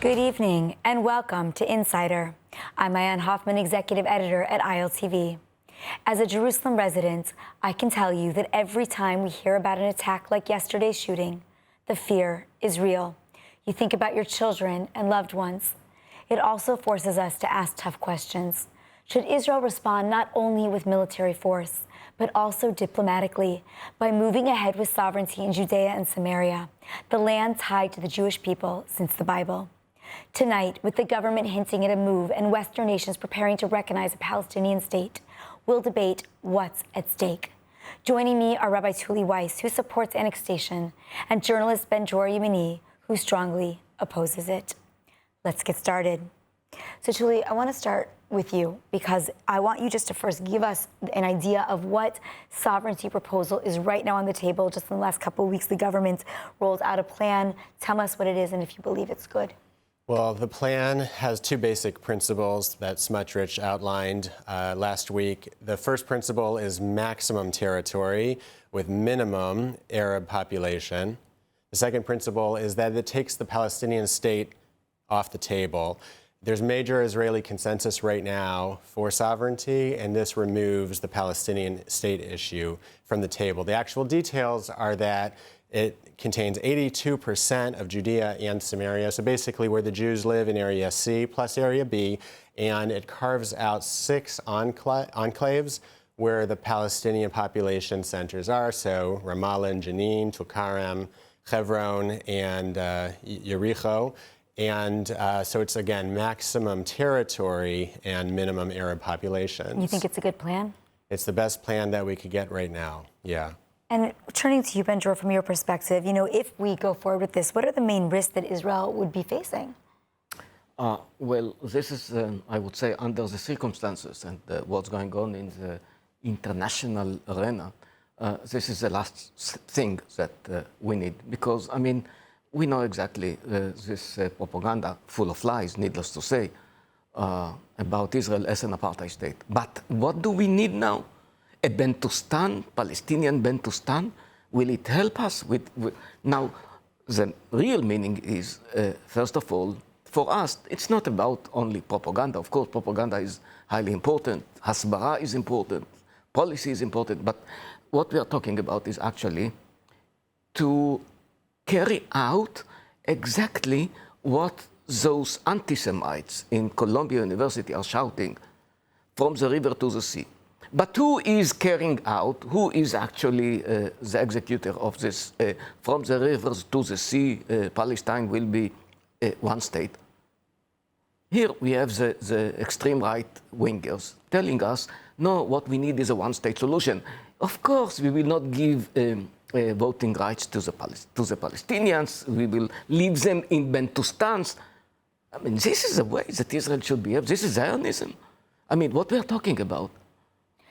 Good evening and welcome to Insider. I'm Maayan Hoffman, Executive Editor at ILTV. As a Jerusalem resident, I can tell you that every time we hear about an attack like yesterday's shooting, the fear is real. You think about your children and loved ones. It also forces us to ask tough questions. Should Israel respond not only with military force, but also diplomatically by moving ahead with sovereignty in Judea and Samaria, the land tied to the Jewish people since the Bible? Tonight, with the government hinting at a move and Western nations preparing to recognize a Palestinian state, we'll debate what's at stake. Joining me are Rabbi Tuly Weisz, who supports annexation, and journalist Ben-Dror Yemini, who strongly opposes it. Let's get started. So, Tuly, I want to start with you because I want you just to first give us an idea of what sovereignty proposal is right now on the table. Just in the last couple of weeks, the government rolled out a plan. Tell us what it is and if you believe it's good. Well, the plan has two basic principles that Smotrich outlined last week. The first principle is maximum territory with minimum Arab population. The second principle is that it takes the Palestinian state off the table. There's major Israeli consensus right now for sovereignty, and this removes the Palestinian state issue from the table. The actual details are that it contains 82% of Judea and Samaria, so basically where the Jews live in Area C plus Area B, and it carves out 6 enclaves where the Palestinian population centers are, so Ramallah and Jenin, Tulkarem, Hebron, and Yericho. And so it's, again, maximum territory and minimum Arab population. You think it's a good plan? It's the best plan that we could get right now, yeah. And turning to you, Ben-Dror, from your perspective, if we go forward with this, what are the main risks that Israel would be facing? Well, this is, I would say, under the circumstances and what's going on in the international arena, this is the last thing that we need. Because, I mean, we know exactly this propaganda, full of lies, needless to say, about Israel as an apartheid state. But what do we need now? A Bantustan, Palestinian Bantustan? Will it help us with... Now, the real meaning is, first of all, for us, it's not about only propaganda. Of course, propaganda is highly important. Hasbara is important. Policy is important. But what we are talking about is actually to carry out exactly what those anti-Semites in Columbia University are shouting from the river to the sea. But who is carrying out, who is actually the executor of this? From the rivers to the sea, Palestine will be one state. Here we have the extreme right wingers telling us, no, what we need is a one-state solution. Of course, we will not give voting rights to the Palestinians. We will leave them in Bantustans. I mean, this is the way that Israel should behave. This is Zionism. I mean, what we are talking about,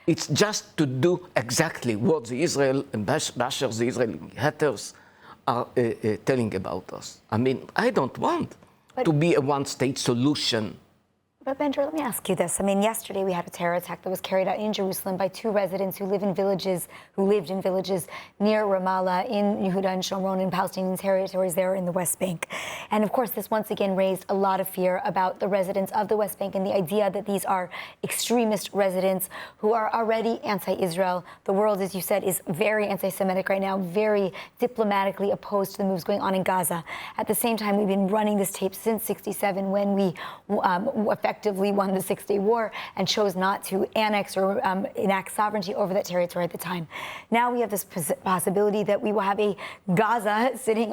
it's just to do exactly what the Israel bashers, the Israeli haters are telling about us. I mean, I don't want to be a one-state solution. But Ben-Dror, let me ask you this. I mean, yesterday we had a terror attack that was carried out in Jerusalem by 2 residents who lived in villages near Ramallah in Yehuda and Shomron in Palestinian territories there in the West Bank. And of course, this once again raised a lot of fear about the residents of the West Bank and the idea that these are extremist residents who are already anti-Israel. The world, as you said, is very anti-Semitic right now, very diplomatically opposed to the moves going on in Gaza. At the same time, we've been running this tape since '67 when we effectively won the Six-Day War and chose not to annex or enact sovereignty over that territory at the time. Now we have this possibility that we will have a Gaza sitting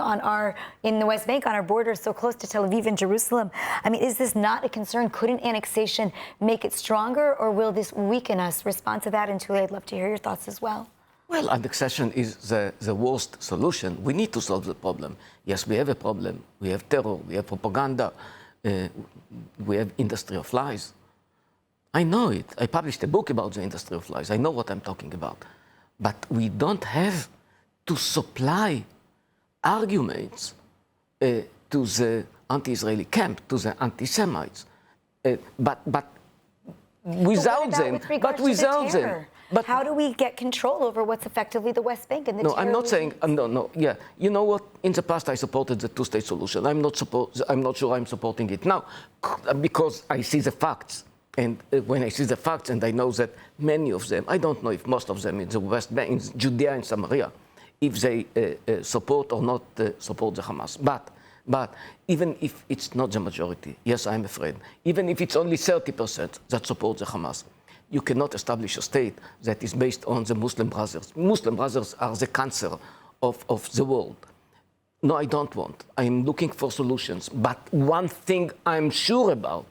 in the West Bank on our border so close to Tel Aviv and Jerusalem. I mean, is this not a concern? Couldn't annexation make it stronger, or will this weaken us? Respond to that, and Tuly, I'd love to hear your thoughts as well. Well, annexation is the worst solution. We need to solve the problem. Yes, we have a problem. We have terror. We have propaganda. We have industry of lies. I know it. I published a book about the industry of lies. I know what I'm talking about. But we don't have to supply arguments to the anti-Israeli camp, to the anti-Semites. But without them, But how do we get control over what's effectively the West Bank and the No, I'm not saying, territories? yeah. You know what? In the past, I supported the two-state solution. I'm not sure I'm supporting it now because I see the facts. And when I see the facts and I know that many of them, I don't know if most of them in the West Bank, in Judea and Samaria, if they support or not support the Hamas. But even if it's not the majority, yes, I'm afraid, even if it's only 30% that support the Hamas, you cannot establish a state that is based on the Muslim Brothers. Muslim Brothers are the cancer of the world. No, I don't want. I'm looking for solutions. But one thing I'm sure about,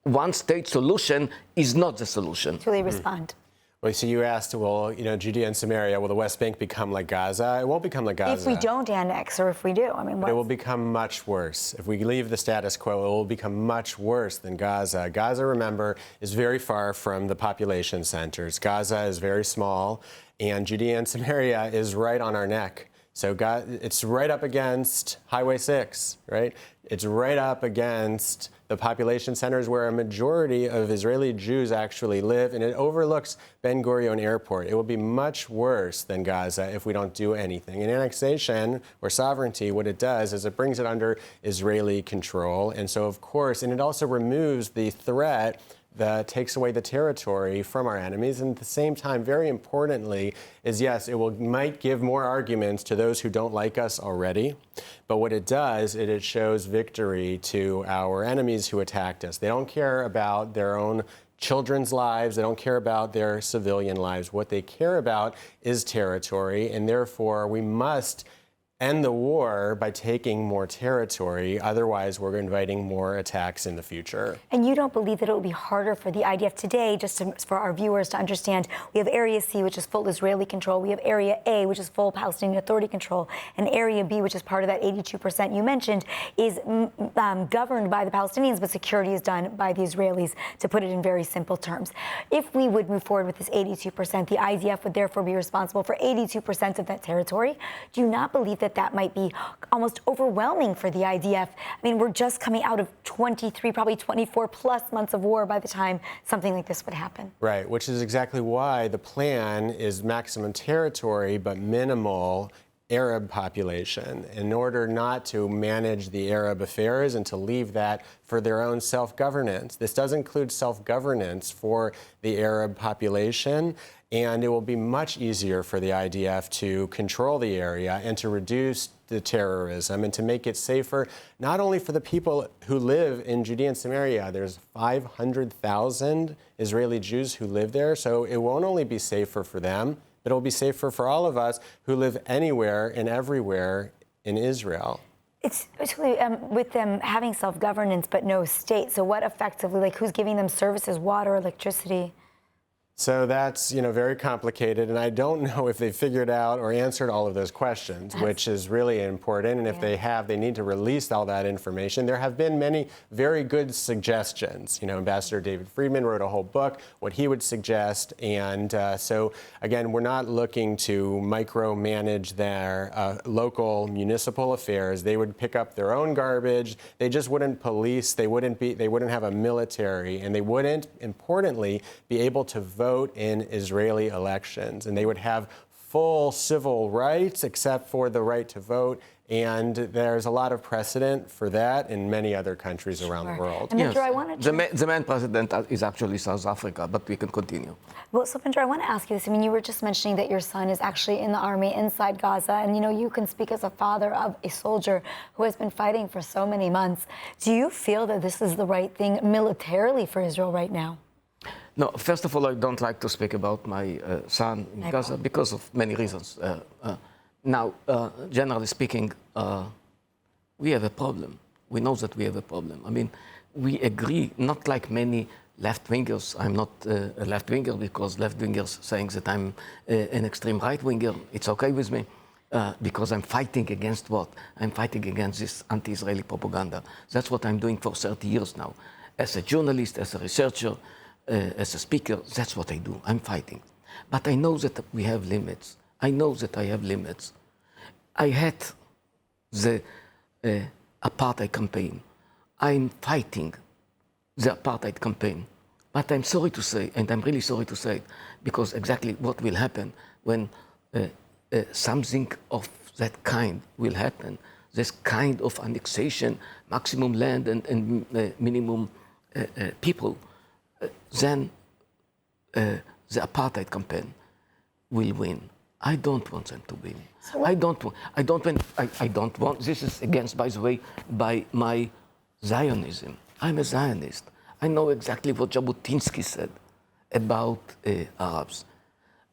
one state solution is not the solution. Tuly, respond. Well, so you asked, well, Judea and Samaria, will the West Bank become like Gaza? It won't become like Gaza. If we don't annex, or if we do, I mean, it will become much worse. If we leave the status quo, it will become much worse than Gaza. Gaza, remember, is very far from the population centers. Gaza is very small, and Judea and Samaria is right on our neck. So it's right up against Highway 6, right? It's right up against the population centers where a majority of Israeli Jews actually live, and it overlooks Ben-Dror Yemini Airport. It will be much worse than Gaza if we don't do anything. And annexation, or sovereignty, what it does is it brings it under Israeli control. And so, of course, and it also removes the threat that takes away the territory from our enemies. And at the same time, very importantly, is yes, might give more arguments to those who don't like us already. But what it does, it shows victory to our enemies who attacked us. They don't care about their own children's lives. They don't care about their civilian lives. What they care about is territory. And therefore, we must end the war by taking more territory. Otherwise, we're inviting more attacks in the future. And you don't believe that it will be harder for the IDF today, for our viewers to understand, we have Area C, which is full Israeli control. We have Area A, which is full Palestinian Authority control. And Area B, which is part of that 82% you mentioned, is governed by the Palestinians, but security is done by the Israelis, to put it in very simple terms. If we would move forward with this 82%, the IDF would therefore be responsible for 82% of that territory. Do you not believe that might be almost overwhelming for the IDF? I mean, we're just coming out of 23, probably 24 plus months of war by the time something like this would happen. Right, which is exactly why the plan is maximum territory, but minimal Arab population, in order not to manage the Arab affairs and to leave that for their own self-governance. This does include self-governance for the Arab population, and it will be much easier for the IDF to control the area and to reduce the terrorism and to make it safer, not only for the people who live in Judea and Samaria. There's 500,000 Israeli Jews who live there, so it won't only be safer for them, but it will be safer for all of us who live anywhere and everywhere in Israel. It's really with them having self-governance but no state. So what effectively, like who's giving them services, water, electricity? So that's, very complicated, and I don't know if they've figured out or answered all of those questions, which is really important. And if they have, they need to release all that information. There have been many very good suggestions. Ambassador David Friedman wrote a whole book, what he would suggest. And so, again, we're not looking to micromanage their local municipal affairs. They would pick up their own garbage. They just wouldn't police. They wouldn't have a military, and they wouldn't, importantly, be able to vote in Israeli elections, and they would have full civil rights except for the right to vote. And there's a lot of precedent for that in many other countries around the world. And Ben-Dror, I wanted to... The main president is actually South Africa, but we can continue. Well, so Ben-Dror, I want to ask you this. I mean, you were just mentioning that your son is actually in the army inside Gaza, and you can speak as a father of a soldier who has been fighting for so many months. Do you feel that this is the right thing militarily for Israel right now? No, first of all, I don't like to speak about my son in Gaza because of many reasons. Now, generally speaking, we have a problem. We know that we have a problem. I mean, we agree, not like many left-wingers. I'm not a left-winger because left-wingers saying that I'm an extreme right-winger. It's okay with me because I'm fighting against what? I'm fighting against this anti-Israeli propaganda. That's what I'm doing for 30 years now. As a journalist, as a researcher, as a speaker, that's what I do. I'm fighting. But I know that we have limits. I know that I have limits. I had the apartheid campaign. I'm fighting the apartheid campaign. But I'm sorry to say, and I'm really sorry to say it, because exactly what will happen when something of that kind will happen, this kind of annexation, maximum land and minimum people, then the apartheid campaign will win. I don't want them to win. So I don't want, this is against, by the way, by my Zionism. I'm a Zionist. I know exactly what Jabotinsky said about Arabs.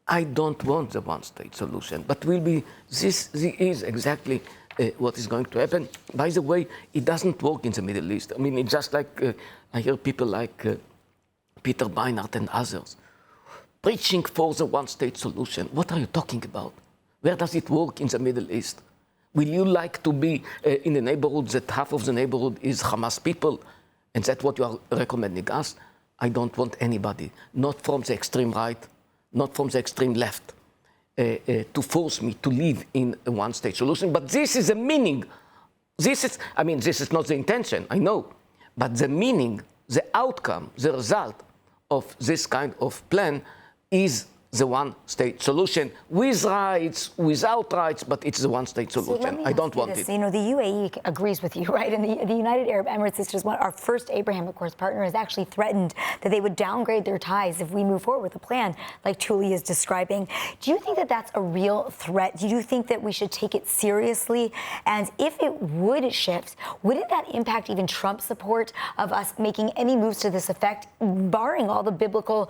I don't want the one-state solution, but this is exactly what is going to happen. By the way, it doesn't work in the Middle East. I mean, it's just like, I hear people like Peter Beinart and others preaching for the one-state solution. What are you talking about? Where does it work in the Middle East? Will you like to be in a neighborhood that half of the neighborhood is Hamas people? And that's what you are recommending us? I don't want anybody, not from the extreme right, not from the extreme left, to force me to live in a one-state solution. But this is the meaning. This is not the intention, I know. But the meaning, the outcome, the result of this kind of plan is the one-state solution, with rights, without rights, but it's the one-state solution. I don't want it. You know, the UAE agrees with you, right? And the United Arab Emirates is just our first Abraham Accords partner, has actually threatened that they would downgrade their ties if we move forward with a plan like Tuly is describing. Do you think that that's a real threat? Do you think that we should take it seriously? And if it would shift, wouldn't that impact even Trump's support of us making any moves to this effect, barring all the biblical,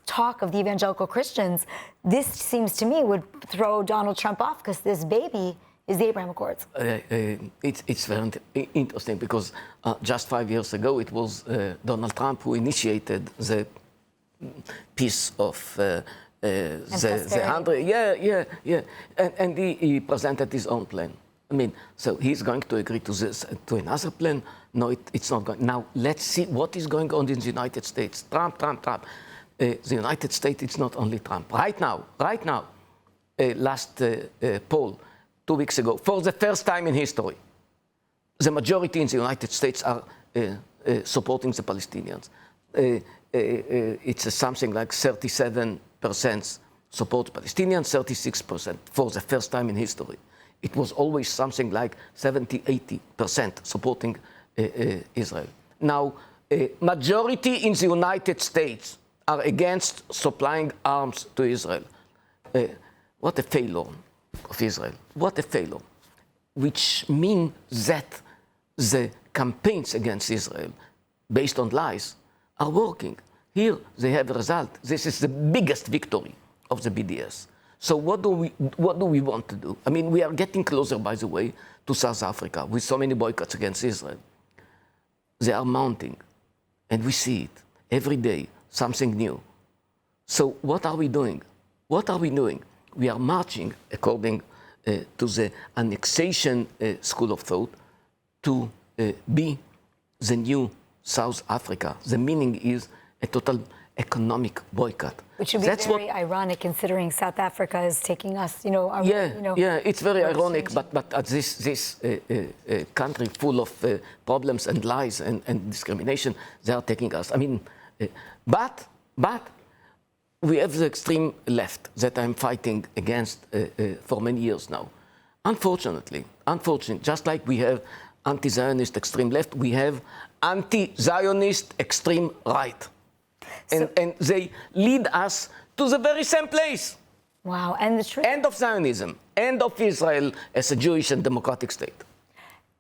talk of the evangelical Christians? This seems to me would throw Donald Trump off, because this baby is the Abraham Accords. It's very interesting, because just 5 years ago it was Donald Trump who initiated the peace of the 100. Yeah. And he presented his own plan. I mean, so he's going to agree to another plan? No, it's not going. Now let's see what is going on in the United States. Trump. The United States, it's not only Trump. Right now, last poll 2 weeks ago, for the first time in history, the majority in the United States are supporting the Palestinians. It's something like 37% support Palestinians, 36% for the first time in history. It was always something like 70-80% supporting Israel. Now, majority in the United States are against supplying arms to Israel. What a failure of Israel. What a failure. Which means that the campaigns against Israel, based on lies, are working. Here they have a result. This is the biggest victory of the BDS. So what do we want to do? I mean, we are getting closer, by the way, to South Africa with so many boycotts against Israel. They are mounting, and we see it every day. Something new. So what are we doing? We are marching, according to the Annexation school of thought, to be the new South Africa. The meaning is a total economic boycott. Which would be very ironic, considering South Africa is taking us, it's very ironic, but this country full of problems and lies and discrimination, they are taking us. I mean, but we have the extreme left that I'm fighting against for many years now. Unfortunately, just like we have anti-Zionist extreme left, we have anti-Zionist extreme right. And they lead us to the very same place. Wow, and the truth. End of Zionism, end of Israel as a Jewish and democratic state.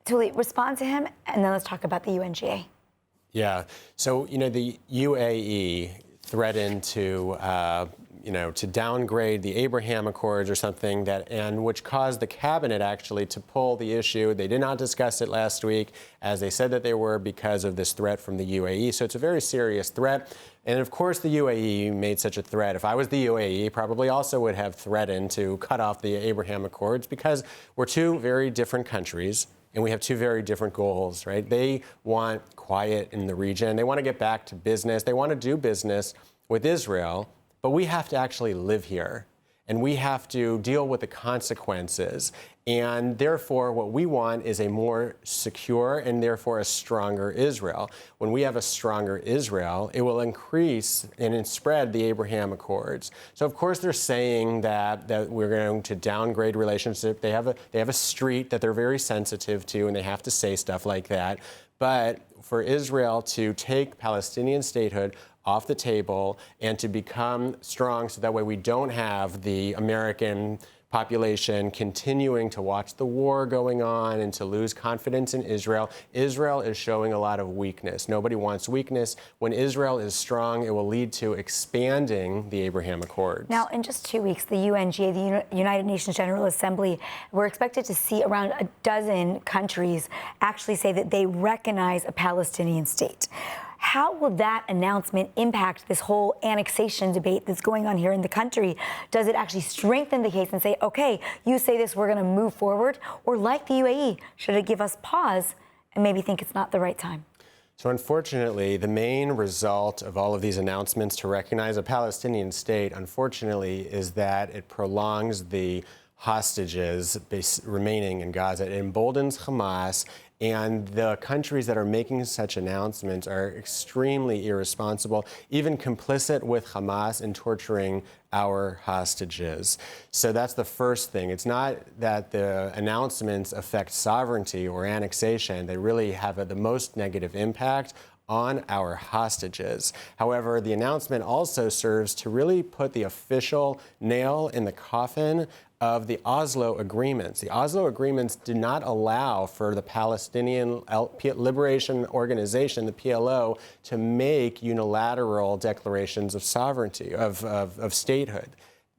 Tuly, respond to him, and then let's talk about the UNGA. Yeah. So, the UAE threatened to downgrade the Abraham Accords or something which caused the cabinet actually to pull the issue. They did not discuss it last week, as they said that they were, because of this threat from the UAE. So it's a very serious threat. And of course, the UAE made such a threat. If I was the UAE, probably also would have threatened to cut off the Abraham Accords, because we're two very different countries. And we have two very different goals, right? They want quiet in the region. They want to get back to business. They want to do business with Israel, but we have to actually live here. and we have to deal with the consequences. And therefore, what we want is a more secure and therefore a stronger Israel. When we have a stronger Israel, it will increase and spread the Abraham Accords. So, of course, they're saying that we're going to downgrade relationship. They have a street that they're very sensitive to, and they have to say stuff like that. But for Israel to take Palestinian statehood off the table and to become strong so that way we don't have the American population continuing to watch the war going on and to lose confidence in Israel. Israel is showing a lot of weakness. Nobody wants weakness. When Israel is strong, it will lead to expanding the Abraham Accords. Now, in just 2 weeks, the UNGA, the United Nations General Assembly, we're expected to see around a dozen countries actually say that they recognize a Palestinian state. How will that announcement impact this whole annexation debate that's going on here in the country? Does it actually strengthen the case and say, okay, you say this, we're going to move forward? Or like the UAE, should it give us pause and maybe think it's not the right time? So unfortunately, the main result of all of these announcements to recognize a Palestinian state, unfortunately, is that it prolongs the hostages remaining in Gaza. It emboldens Hamas, and the countries that are making such announcements are extremely irresponsible, even complicit with Hamas in torturing our hostages. So that's the first thing. It's not that the announcements affect sovereignty or annexation. They really have the most negative impact on our hostages. However, the announcement also serves to really put the official nail in the coffin of the Oslo agreements. The Oslo agreements do not allow for the Palestinian Liberation Organization, the PLO, to make unilateral declarations of sovereignty, of statehood.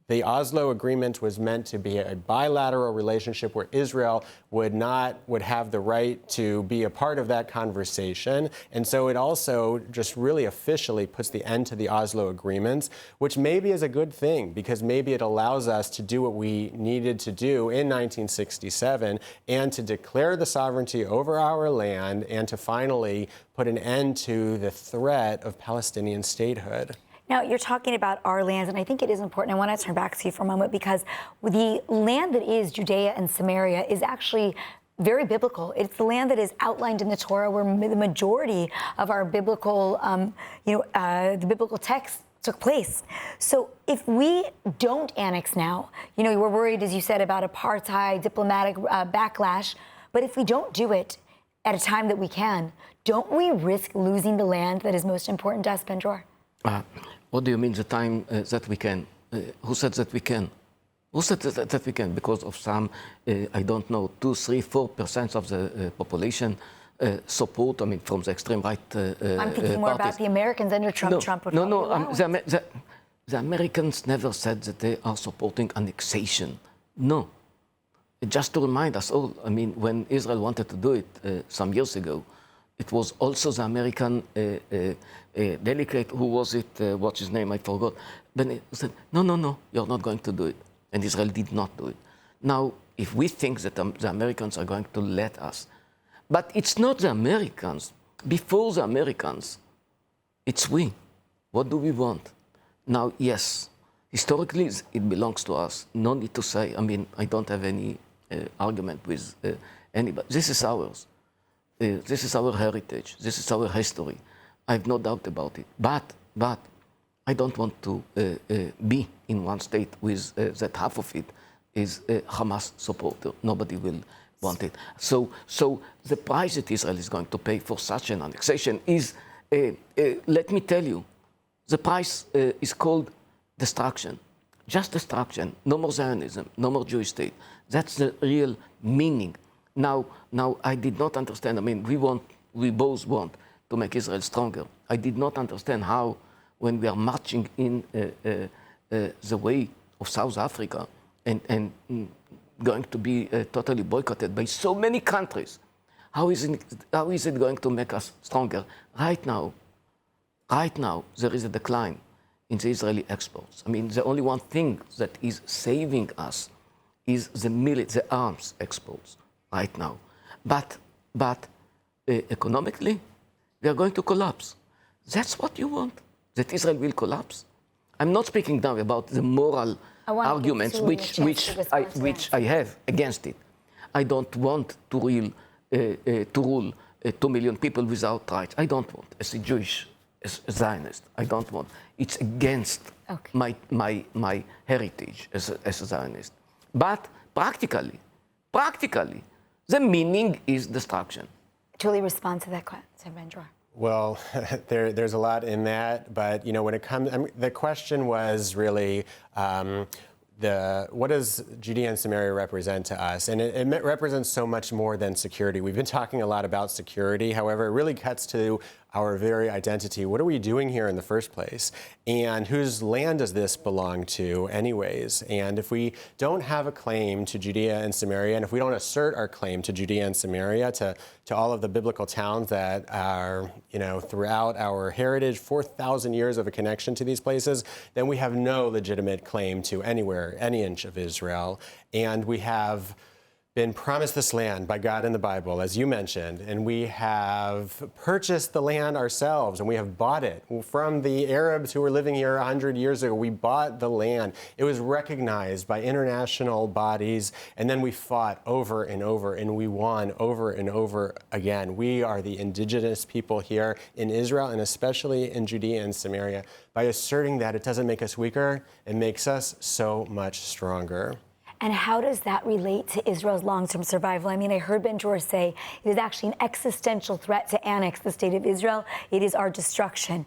The Oslo agreement was meant to be a bilateral relationship where Israel would have the right to be a part of that conversation. And so it also just really officially puts the end to the Oslo agreements, which maybe is a good thing because maybe it allows us to do what we needed to do in 1967 and to declare the sovereignty over our land and to finally put an end to the threat of Palestinian statehood. Now, you're talking about our lands, and I think it is important. I want to turn back to you for a moment because the land that is Judea and Samaria is actually very biblical. It's the land that is outlined in the Torah where the majority of our biblical, the biblical texts took place. So if we don't annex now, we're worried, as you said, about apartheid, diplomatic backlash. But if we don't do it at a time that we can, don't we risk losing the land that is most important to us, Ben-Dror? What do you mean the time that we can? Who said that we can? Who said that we can? Because of some, I don't know, 2, 3, 4% of the population support, from the extreme right I'm thinking more about the Americans under Trump. The Americans never said that they are supporting annexation. No. Just to remind us all, when Israel wanted to do it some years ago, it was also the American delegate, who was it, what's his name, I forgot. Then he said, no, you're not going to do it. And Israel did not do it. Now, if we think that the Americans are going to let us, but it's not the Americans. Before the Americans, it's we. What do we want? Now, yes, historically, it belongs to us. No need to say, I don't have any argument with anybody. This is ours. This is our heritage. This is our history. I have no doubt about it. But I don't want to be in one state with that half of it is Hamas supporter. Nobody will want it. So the price that Israel is going to pay for such an annexation is, let me tell you, the price is called destruction. Just destruction. No more Zionism. No more Jewish state. That's the real meaning. Now, I did not understand. We both want to make Israel stronger. I did not understand how, when we are marching in the way of South Africa and going to be totally boycotted by so many countries, how is it going to make us stronger? Right now, there is a decline in the Israeli exports. The only one thing that is saving us is the arms exports right now. But economically, we are going to collapse. That's what you want, that Israel will collapse. I'm not speaking now about the moral arguments which I have against it. I don't want to rule 2 million people without rights. I don't want, as a Jewish, as a Zionist. I don't want. It's against my heritage as a Zionist. But practically, the meaning is destruction. Tuly, respond to that question, Ben-Dror. Well, there's a lot in that, but when it comes, the question was really what does Judea and Samaria represent to us? And it represents so much more than security. We've been talking a lot about security. However, it really cuts to our very identity. What are we doing here in the first place? And whose land does this belong to anyways? And if we don't have a claim to Judea and Samaria, and if we don't assert our claim to Judea and Samaria, to all of the biblical towns that are, throughout our heritage, 4,000 years of a connection to these places, then we have no legitimate claim to anywhere, any inch of Israel. And we have been promised this land by God in the Bible, as you mentioned, and we have purchased the land ourselves, and we have bought it from the Arabs who were living here 100 years ago. We bought the land. It was recognized by international bodies, and then we fought over and over, and we won over and over again. We are the indigenous people here in Israel, and especially in Judea and Samaria. By asserting that, it doesn't make us weaker, it makes us so much stronger. And how does that relate to Israel's long-term survival? I mean, I heard Ben-Dror say it is actually an existential threat to annex the state of Israel. It is our destruction.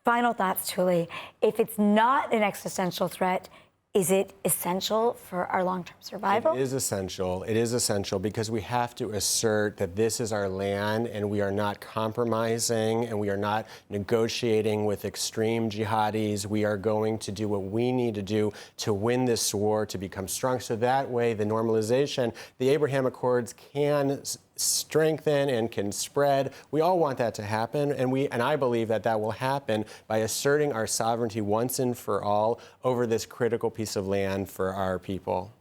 Final thoughts, Tuly. If it's not an existential threat, is it essential for our long-term survival? It is essential. It is essential because we have to assert that this is our land and we are not compromising and we are not negotiating with extreme jihadis. We are going to do what we need to do to win this war, to become strong. So that way, the normalization, the Abraham Accords can strengthen and can spread. We all want that to happen, and I believe that will happen by asserting our sovereignty once and for all over this critical piece of land for our people.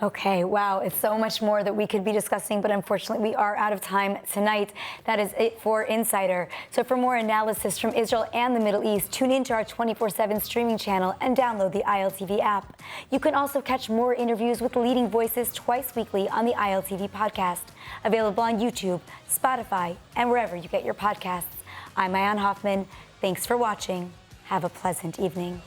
Okay, wow, it's so much more that we could be discussing, but unfortunately we are out of time tonight. That is it for Insider. So for more analysis from Israel and the Middle East, tune into our 24/7 streaming channel and download the ILTV app. You can also catch more interviews with leading voices twice weekly on the ILTV podcast, available on YouTube, Spotify, and wherever you get your podcasts. I'm Maayan Hoffman. Thanks for watching. Have a pleasant evening.